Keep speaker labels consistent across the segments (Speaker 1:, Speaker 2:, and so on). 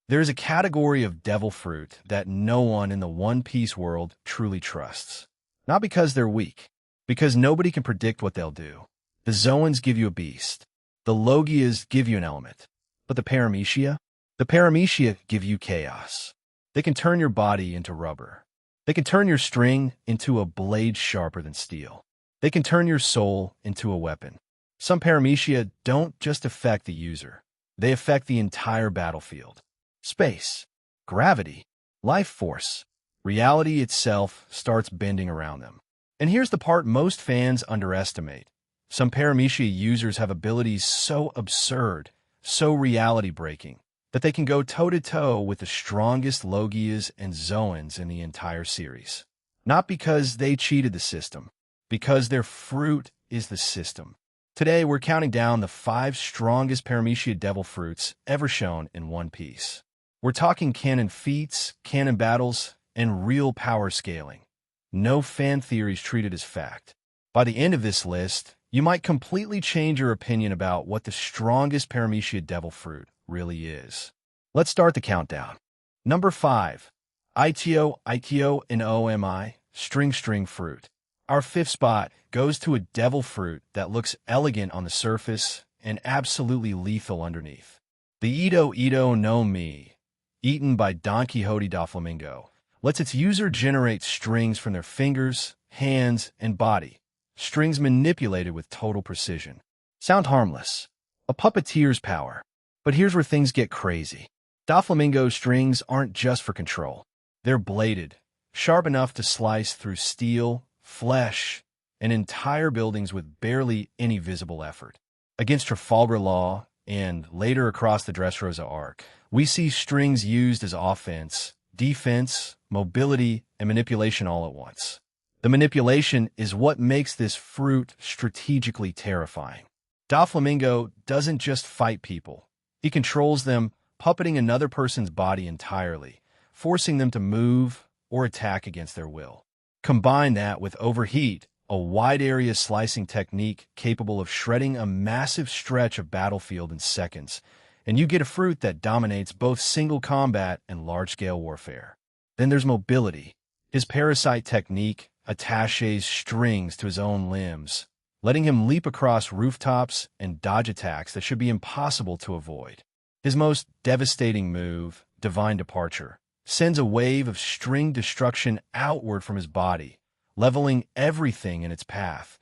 Speaker 1: There is a category of devil fruit that no one in the One Piece world truly trusts. Not because they're weak, because nobody can predict what they'll do. The Zoans give you a beast. The Logias give you an element. But the Paramecia? The Paramecia give you chaos. They can turn your body into rubber. They can turn your string into a blade sharper than steel. They can turn your soul into a weapon. Some Paramecia don't just affect the user. They affect the entire battlefield. Space, gravity, life force, reality itself starts bending around them. And here's the part most fans underestimate. Some Paramecia users have abilities so absurd, so reality-breaking, that they can go toe-to-toe with the strongest Logias and Zoans in the entire series. Not because they cheated the system, because their fruit is the system. Today, we're counting down the 5 strongest Paramecia Devil Fruits ever shown in One Piece. We're talking canon feats, canon battles, and real power scaling. No fan theories treated as fact. By the end of this list, you might completely change your opinion about what the strongest Paramecia Devil Fruit really is. Let's start the countdown. Number 5. Itio and Omi, String Fruit. Our 5th spot goes to a devil fruit that looks elegant on the surface and absolutely lethal underneath. The Ito no Mi, eaten by Don Quixote Doflamingo, lets its user generate strings from their fingers, hands, and body. Strings manipulated with total precision. Sound harmless. A puppeteer's power. But here's where things get crazy. Doflamingo's strings aren't just for control. They're bladed, sharp enough to slice through steel, flesh, and entire buildings with barely any visible effort. Against Trafalgar Law, and later across the Dressrosa arc, we see strings used as offense, defense, mobility, and manipulation all at once. The manipulation is what makes this fruit strategically terrifying. Doflamingo doesn't just fight people. He controls them, puppeting another person's body entirely, forcing them to move or attack against their will. Combine that with Overheat, a wide-area slicing technique capable of shredding a massive stretch of battlefield in seconds, and you get a fruit that dominates both single combat and large-scale warfare. Then there's mobility. His parasite technique attaches strings to his own limbs, letting him leap across rooftops and dodge attacks that should be impossible to avoid. His most devastating move, Divine Departure, sends a wave of string destruction outward from his body, leveling everything in its path,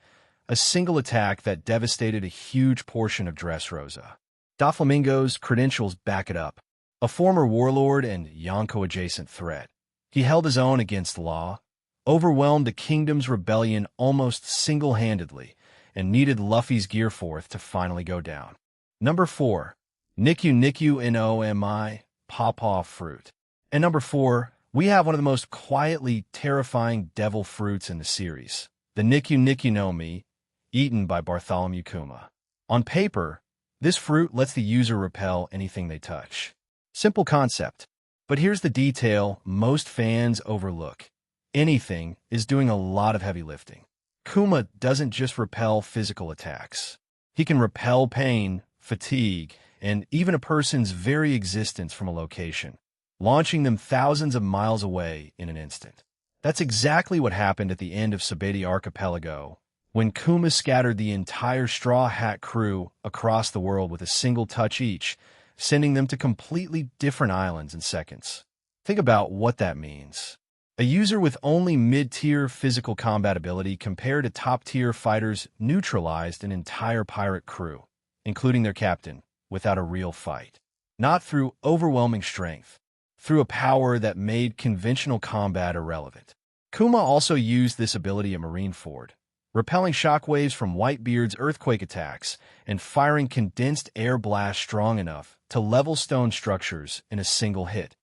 Speaker 1: a single attack that devastated a huge portion of Dressrosa. Doflamingo's credentials back it up. A former warlord and Yonko-adjacent threat, he held his own against Law, overwhelmed the kingdom's rebellion almost single-handedly, and needed Luffy's Gearforth to finally go down. Number 4. Nikyu Nikyu and Omi, Pawpaw Fruit. And number 4, we have one of the most quietly terrifying devil fruits in the series, the Nikyu Nikyu no Mi, eaten by Bartholomew Kuma. On paper, this fruit lets the user repel anything they touch. Simple concept. But here's the detail most fans overlook. Anything is doing a lot of heavy lifting. Kuma doesn't just repel physical attacks. He can repel pain, fatigue, and even a person's very existence from a location, launching them thousands of miles away in an instant. That's exactly what happened at the end of Sabeti Archipelago, when Kuma scattered the entire Straw Hat crew across the world with a single touch each, sending them to completely different islands in seconds. Think about what that means. A user with only mid-tier physical combat ability compared to top-tier fighters neutralized an entire pirate crew, including their captain, without a real fight. Not through overwhelming strength, through a power that made conventional combat irrelevant. Kuma also used this ability at Marineford, repelling shockwaves from Whitebeard's earthquake attacks and firing condensed air blasts strong enough to level stone structures in a single hit,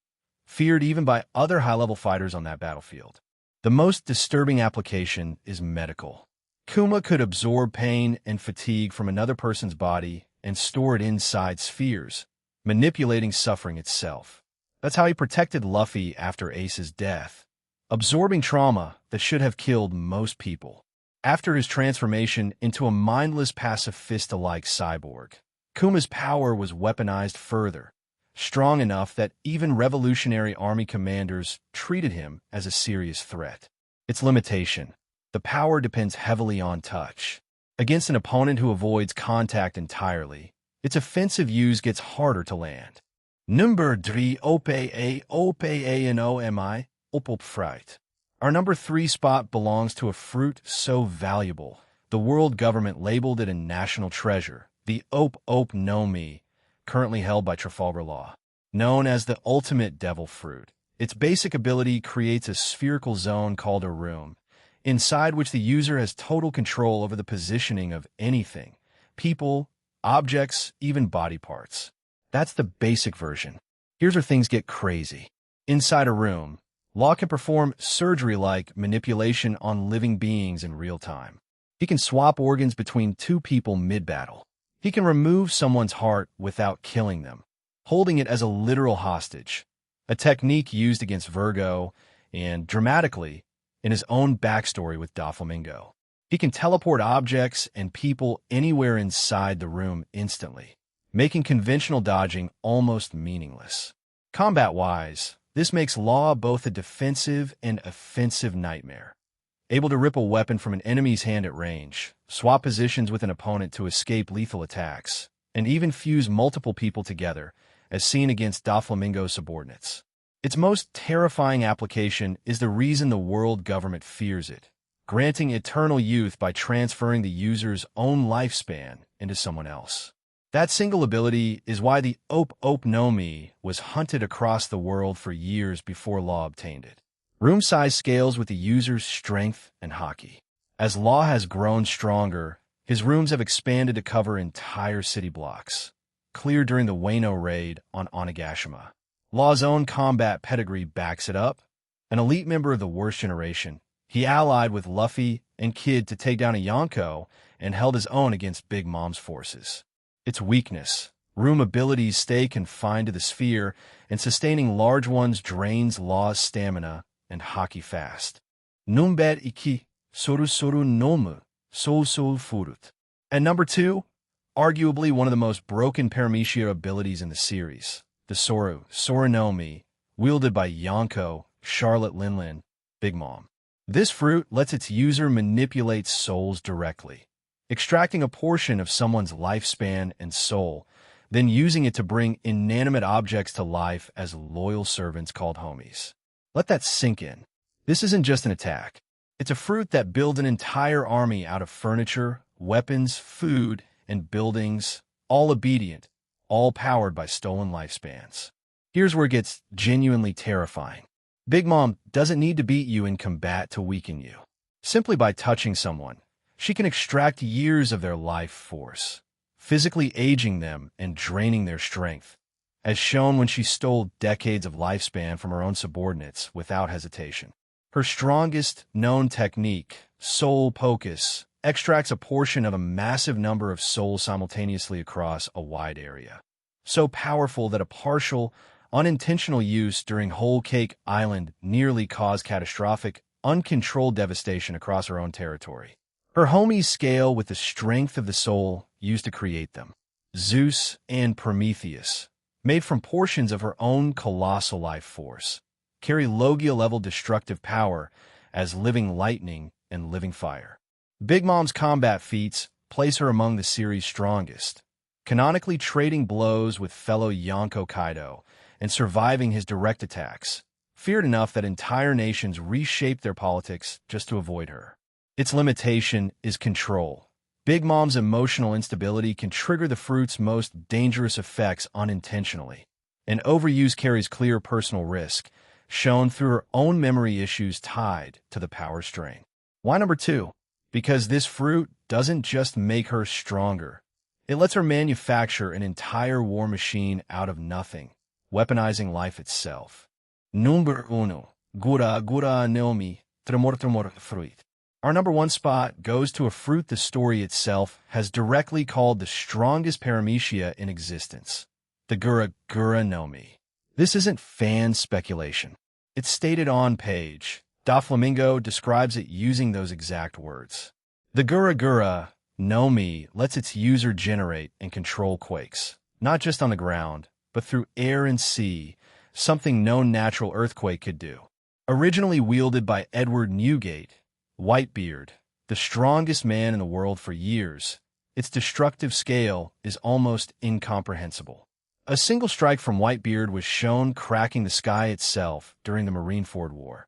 Speaker 1: feared even by other high-level fighters on that battlefield. The most disturbing application is medical. Kuma could absorb pain and fatigue from another person's body and store it inside spheres, manipulating suffering itself. That's how he protected Luffy after Ace's death, absorbing trauma that should have killed most people. After his transformation into a mindless pacifista-like cyborg, Kuma's power was weaponized further, strong enough that even Revolutionary Army commanders treated him as a serious threat. Its limitation: the power depends heavily on touch. Against an opponent who avoids contact entirely, its offensive use gets harder to land. Number 3, Ope Ope and Ope Ope Fruit. Our number 3 spot belongs to a fruit so valuable, the world government labeled it a national treasure, the Ope Ope no Mi, currently held by Trafalgar Law. Known as the ultimate devil fruit, its basic ability creates a spherical zone called a room, inside which the user has total control over the positioning of anything, people, objects, even body parts. That's the basic version. Here's where things get crazy. Inside a room, Law can perform surgery-like manipulation on living beings in real time. He can swap organs between two people mid-battle. He can remove someone's heart without killing them, holding it as a literal hostage, a technique used against Virgo and, dramatically, in his own backstory with Doflamingo. He can teleport objects and people anywhere inside the room instantly, making conventional dodging almost meaningless. Combat-wise, this makes Law both a defensive and offensive nightmare. Able to rip a weapon from an enemy's hand at range, swap positions with an opponent to escape lethal attacks, and even fuse multiple people together, as seen against Doflamingo's subordinates. Its most terrifying application is the reason the world government fears it, granting eternal youth by transferring the user's own lifespan into someone else. That single ability is why the Ope Ope no Mi was hunted across the world for years before Law obtained it. Room size scales with the user's strength and haki. As Law has grown stronger, his rooms have expanded to cover entire city blocks, cleared during the Wano raid on Onigashima. Law's own combat pedigree backs it up. An elite member of the worst generation, he allied with Luffy and Kid to take down a Yonko and held his own against Big Mom's forces. Its weakness: room abilities stay confined to the sphere, and sustaining large ones drains Law's stamina and haki fast. Number 2, Soru Soru nomu, Soru Soru Fruit. At number 2, arguably one of the most broken Paramecia abilities in the series, the Soru Soru no Mi, wielded by Yonko, Charlotte Linlin, Big Mom. This fruit lets its user manipulate souls directly, extracting a portion of someone's lifespan and soul, then using it to bring inanimate objects to life as loyal servants called homies. Let that sink in. This isn't just an attack. It's a fruit that builds an entire army out of furniture, weapons, food, and buildings, all obedient, all powered by stolen lifespans. Here's where it gets genuinely terrifying. Big Mom doesn't need to beat you in combat to weaken you. Simply by touching someone, she can extract years of their life force, physically aging them and draining their strength, as shown when she stole decades of lifespan from her own subordinates without hesitation. Her strongest known technique, Soul Pocus, extracts a portion of a massive number of souls simultaneously across a wide area. So powerful that a partial, unintentional use during Whole Cake Island nearly caused catastrophic, uncontrolled devastation across her own territory. Her homies scale with the strength of the soul used to create them. Zeus and Prometheus, made from portions of her own colossal life force, carry Logia-level destructive power as living lightning and living fire. Big Mom's combat feats place her among the series' strongest, canonically trading blows with fellow Yonko Kaido and surviving his direct attacks, feared enough that entire nations reshaped their politics just to avoid her. Its limitation is control. Big Mom's emotional instability can trigger the fruit's most dangerous effects unintentionally, and overuse carries clear personal risk, shown through her own memory issues tied to the power strain. Why number 2? Because this fruit doesn't just make her stronger. It lets her manufacture an entire war machine out of nothing, weaponizing life itself. Number 1, Gura Gura no Mi, Tremor Fruit. Our number 1 spot goes to a fruit the story itself has directly called the strongest Paramecia in existence, the Gura Gura no Mi. This isn't fan speculation. It's stated on page. Doflamingo describes it using those exact words. The Gura Gura no Mi lets its user generate and control quakes, not just on the ground, but through air and sea, something no natural earthquake could do. Originally wielded by Edward Newgate, Whitebeard, the strongest man in the world for years, its destructive scale is almost incomprehensible. A single strike from Whitebeard was shown cracking the sky itself during the Marineford War.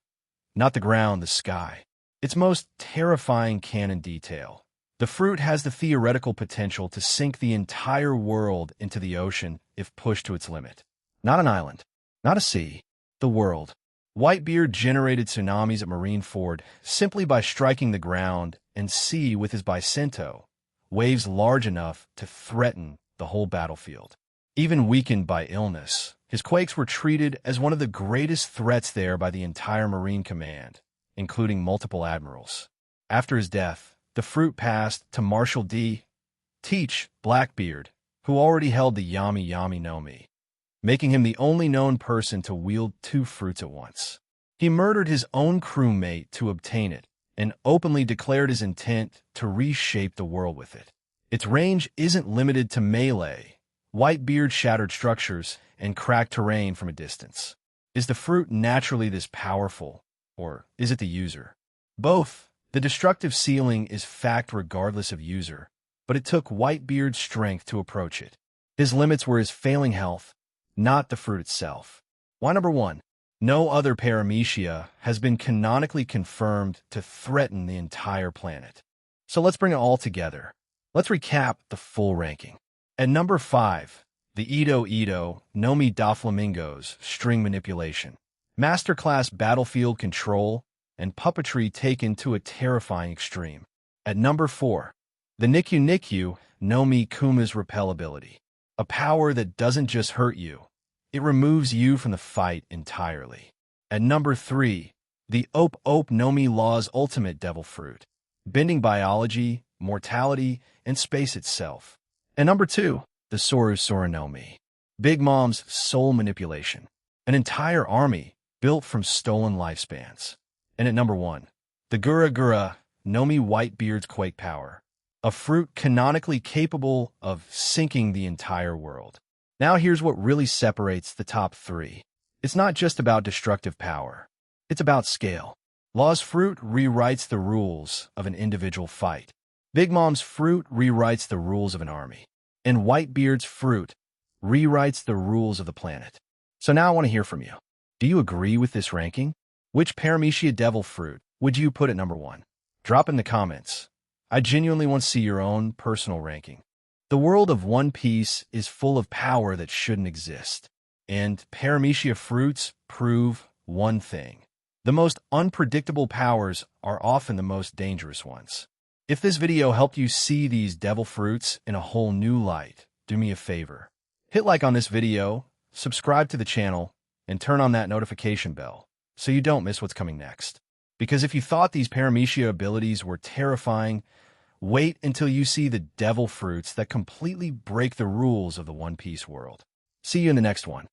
Speaker 1: Not the ground, the sky. Its most terrifying cannon detail. The fruit has the theoretical potential to sink the entire world into the ocean if pushed to its limit. Not an island, not a sea, the world. Whitebeard generated tsunamis at Marineford simply by striking the ground and sea with his bicento, waves large enough to threaten the whole battlefield. Even weakened by illness, his quakes were treated as one of the greatest threats there by the entire Marine Command, including multiple admirals. After his death, the fruit passed to Marshal D. Teach Blackbeard, who already held the Yami Yami no Mi, making him the only known person to wield two fruits at once. He murdered his own crewmate to obtain it, and openly declared his intent to reshape the world with it. Its range isn't limited to melee. Whitebeard shattered structures and cracked terrain from a distance. Is the fruit naturally this powerful, or is it the user? Both. The destructive ceiling is fact regardless of user, but it took Whitebeard's strength to approach it. His limits were his failing health, not the fruit itself. Why number 1? No other Paramecia has been canonically confirmed to threaten the entire planet. So let's bring it all together. Let's recap the full ranking. At number 5, the Ito Ito no Mi Doflamingo's string manipulation, masterclass battlefield control, and puppetry taken to a terrifying extreme. At number 4, the Nikyu Nikyu no Mi Kuma's repellability, a power that doesn't just hurt you, it removes you from the fight entirely. At number 3, the Ope Ope no Mi Law's ultimate devil fruit, bending biology, mortality, and space itself. And number 2, the Soru Soru no Mi, Big Mom's soul manipulation, an entire army built from stolen lifespans. And at number 1, the Gura Gura no Mi Whitebeard's quake power, a fruit canonically capable of sinking the entire world. Now here's what really separates the top 3. It's not just about destructive power. It's about scale. Law's fruit rewrites the rules of an individual fight. Big Mom's fruit rewrites the rules of an army. And Whitebeard's fruit rewrites the rules of the planet. So now I want to hear from you. Do you agree with this ranking? Which Paramecia Devil Fruit would you put at number 1? Drop in the comments. I genuinely want to see your own personal ranking. The world of One Piece is full of power that shouldn't exist. And Paramecia fruits prove one thing. The most unpredictable powers are often the most dangerous ones. If this video helped you see these devil fruits in a whole new light, do me a favor. Hit like on this video, subscribe to the channel, and turn on that notification bell so you don't miss what's coming next. Because if you thought these Paramecia abilities were terrifying, wait until you see the devil fruits that completely break the rules of the One Piece world. See you in the next one.